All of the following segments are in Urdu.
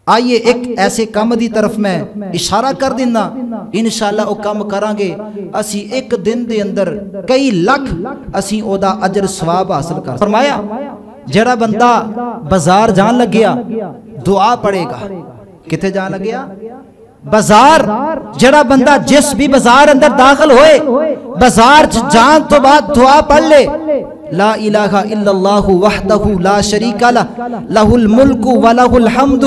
آئیے ایک ایسے کام دی طرف میں اشارہ کر دینا، انشاءاللہ او کام کرانگے اسی ایک دن دے اندر کئی لاکھ اسی او دا اجر ثواب حاصل کر۔ فرمایا جڑا بندہ بازار جان لگیا دعا پڑے گا، کتے جان لگیا؟ بازار، جڑا بندہ جس بھی بازار اندر داخل ہوئے بازار جان تو بعد دعا پڑھ لے، لا الہ الا اللہ وحدہ لا شریک لہ لہ الملک ولہ الحمد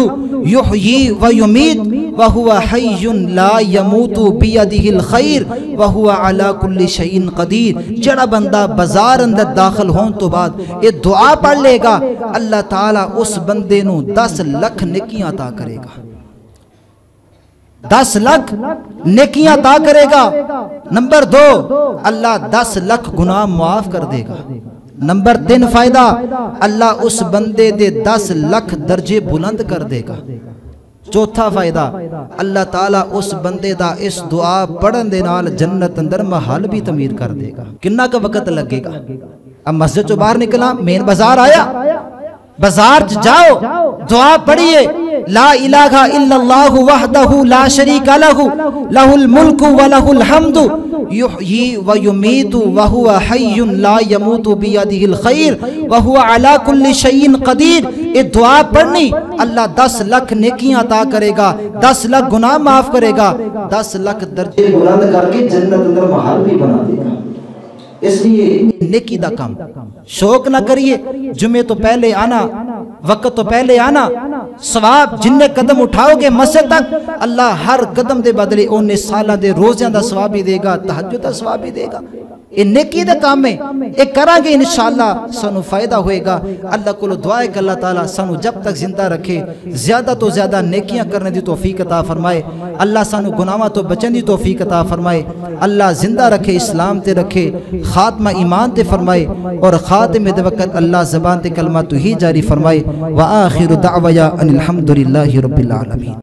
یحیی و یمیت وہو حی لا یموت بیدہ الخیر وہو علی کل شیء قدیر۔ جڑا بندہ بازار اندر داخل ہون تو بعد یہ دعا پڑھ لے گا، اللہ تعالیٰ اس بندے نو 10 لاکھ نیکیاں عطا کرے گا، 10 لاکھ نیکیاں عطا کرے گا۔ نمبر 2، اللہ 10 لاکھ گناہ معاف کر دے گا۔ نمبر 3 فائدہ، اللہ اس بندے دے 10 لاکھ درجے بلند کر دے گا۔ چوتھا فائدہ، اللہ تعالیٰ اس بندے دا اس دعا پڑھن دے نال جنت اندر محل بھی تعمیر کر دے گا۔ کنا کا وقت لگے گا؟ اب مسجد چو باہر نکلا، مین بازار آیا، بازار جاؤ دعا پڑھئے، لا الہ الا اللہ وحدہ لا شریک لہ لہ الملک ولہ الحمد یحیی و یمیت وہو حی لا یموت بیدہ الخیر وہو علی کل شیء قدیر۔ یہ دعا پڑھنی، اللہ 10 لاکھ نیکیاں عطا کرے گا، 10 لاکھ گناہ معاف کرے گا، 10 لاکھ درجے بلند کر کے جنت اندر محل بھی بنا دے گا۔ اس لیے نیکی دا کام شوق نہ کریے، جمعے تو پہلے آنا، وقت تو پہلے آنا، ثواب جننے قدم اٹھاؤ گے مسجد تک اللہ ہر قدم دے بدلے اونے سالہ دے روزیاں دا ثواب بھی دے گا، تہجد دا ثواب بھی دے گا۔ یہ نیکی دا کام ہے، یہ کریں گے انشاءاللہ سانو فائدہ ہوئے گا۔ اللہ کو دعائے کہ اللہ تعالیٰ سانو جب تک زندہ رکھے زیادہ تو زیادہ نیکیاں کرنے دی توفیق عطا فرمائے، اللہ سانو گناہاں تو بچن دی توفیق عطا فرمائے، اللہ زندہ رکھے، اسلام تے رکھے، خاتمہ ایمان تے فرمائے، اور خاتمے دے وقت اللہ زبان تے کلمہ توحید جاری فرمائے۔ وآخر دعویا ان الحمدللہ رب العالمین۔